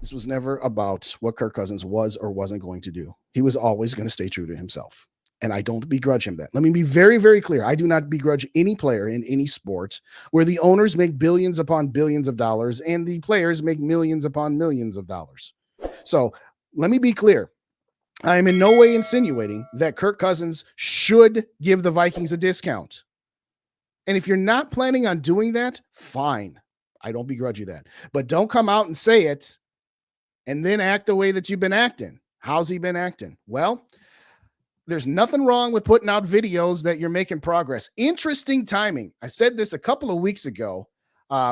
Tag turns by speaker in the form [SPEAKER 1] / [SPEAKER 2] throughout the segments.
[SPEAKER 1] This was never about what Kirk Cousins was or wasn't going to do. He was always going to stay true to himself. And I don't begrudge him that. Let me be very, very clear. I do not begrudge any player in any sport where the owners make billions upon billions of dollars and the players make millions upon millions of dollars. So let me be clear. I am in no way insinuating that Kirk Cousins should give the Vikings a discount. And if you're not planning on doing that, fine. I don't begrudge you that. But don't come out and say it and then act the way that you've been acting. How's he been acting? Well, there's nothing wrong with putting out videos that you're making progress. Interesting timing. I said this a couple of weeks ago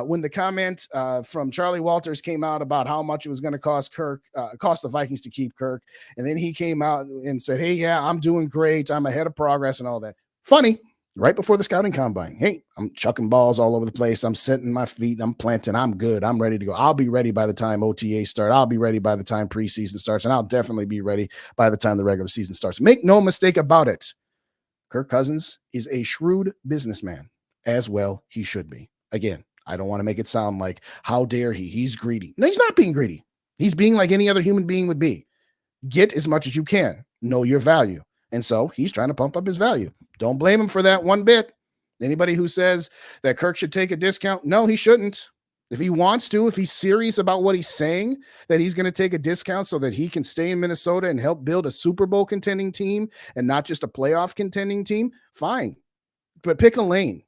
[SPEAKER 1] when the comment from Charlie Walters came out about how much it was going to cost the Vikings to keep Kirk. And then he came out and said, hey, yeah, I'm doing great. I'm ahead of progress and all that. Funny. Right before the scouting combine. Hey, I'm chucking balls all over the place. I'm setting my feet. I'm planting. I'm good. I'm ready to go. I'll be ready by the time OTA start. I'll be ready by the time preseason starts. And I'll definitely be ready by the time the regular season starts. Make no mistake about it. Kirk Cousins is a shrewd businessman, as well he should be. Again, I don't want to make it sound like, how dare he? He's greedy. No, he's not being greedy. He's being like any other human being would be. Get as much as you can. Know your value. And so he's trying to pump up his value. Don't blame him for that one bit. Anybody who says that Kirk should take a discount, no, he shouldn't. If he wants to, if he's serious about what he's saying, that he's going to take a discount so that he can stay in Minnesota and help build a Super Bowl contending team and not just a playoff contending team, fine. But pick a lane.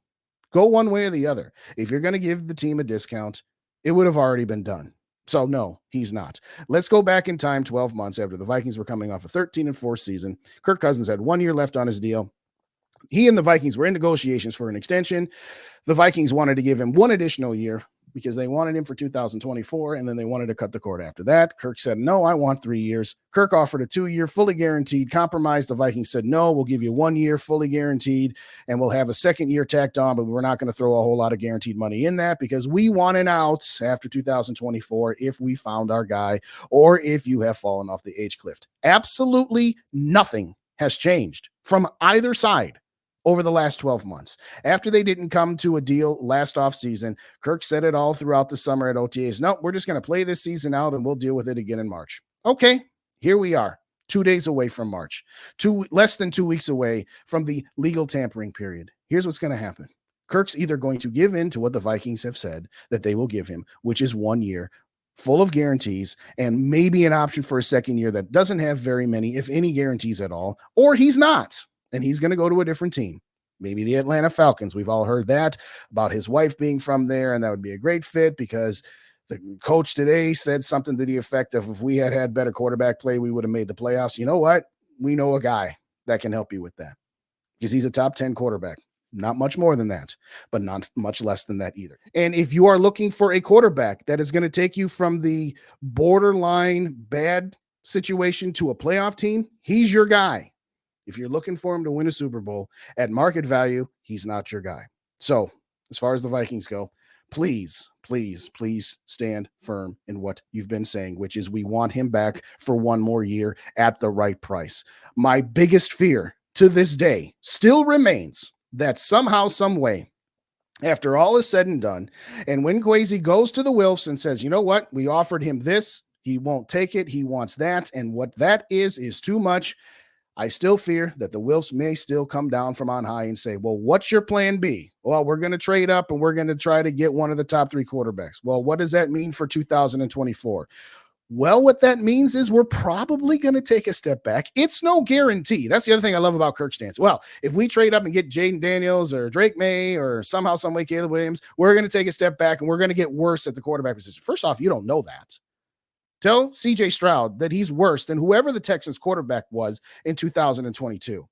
[SPEAKER 1] Go one way or the other. If you're going to give the team a discount, it would have already been done. So no, he's not. Let's go back in time 12 months after the Vikings were coming off a 13-4 season. Kirk Cousins had 1 year left on his deal. He and the Vikings were in negotiations for an extension. The Vikings wanted to give him one additional year because they wanted him for 2024, and then they wanted to cut the cord after that. Kirk said, no, I want 3 years. Kirk offered a 2-year, fully guaranteed compromise. The Vikings said, no, we'll give you 1 year, fully guaranteed, and we'll have a second year tacked on, but we're not going to throw a whole lot of guaranteed money in that because we want an out after 2024 if we found our guy or if you have fallen off the age cliff. Absolutely nothing has changed from either side over the last 12 months. After they didn't come to a deal last offseason, Kirk said it all throughout the summer at OTAs. No, we're just going to play this season out and we'll deal with it again in March. Okay, here we are, 2 days away from March, less than 2 weeks away from the legal tampering period. Here's what's going to happen. Kirk's either going to give in to what the Vikings have said that they will give him, which is 1 year, full of guarantees, and maybe an option for a second year that doesn't have very many, if any, guarantees at all, or he's not. And he's going to go to a different team, maybe the Atlanta Falcons. We've all heard that about his wife being from there, and that would be a great fit because the coach today said something to the effect of, if we had better quarterback play, we would have made the playoffs. You know what? We know a guy that can help you with that because he's a top 10 quarterback. Not much more than that, but not much less than that either. And if you are looking for a quarterback that is going to take you from the borderline bad situation to a playoff team, he's your guy. If you're looking for him to win a Super Bowl at market value, he's not your guy. So as far as the Vikings go, please, please, please stand firm in what you've been saying, which is we want him back for 1 more year at the right price. My biggest fear to this day still remains that somehow, some way, after all is said and done, and when Kwesi goes to the Wilfs and says, you know what, we offered him this, he won't take it, he wants that, and what that is too much, I still fear that the Wilfs may still come down from on high and say, well, what's your plan B? Well, we're going to trade up and we're going to try to get one of the top 3 quarterbacks. Well, what does that mean for 2024? Well, what that means is we're probably going to take a step back. It's no guarantee. That's the other thing I love about Kirk's stance. Well, if we trade up and get Jaden Daniels or Drake May or somehow, some way, Caleb Williams, we're going to take a step back and we're going to get worse at the quarterback position. First off, you don't know that. Tell CJ Stroud that he's worse than whoever the Texans quarterback was in 2022.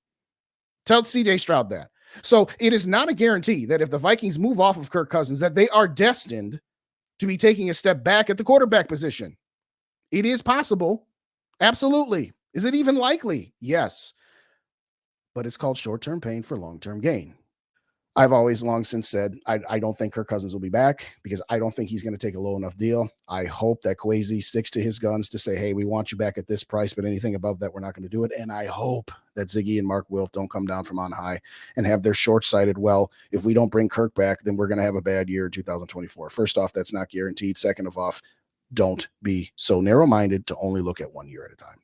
[SPEAKER 1] Tell CJ Stroud that. So it is not a guarantee that if the Vikings move off of Kirk Cousins, that they are destined to be taking a step back at the quarterback position. It is possible. Absolutely. Is it even likely? Yes. But it's called short-term pain for long-term gain. I've always long since said I don't think Kirk Cousins will be back because I don't think he's going to take a low enough deal. I hope that Kwesi sticks to his guns to say, hey, we want you back at this price, but anything above that, we're not going to do it. And I hope that Ziggy and Mark Wilf don't come down from on high and have their short-sighted, well, if we don't bring Kirk back, then we're going to have a bad year in 2024. First off, that's not guaranteed. Second of all, Don't be so narrow minded to only look at 1 year at a time.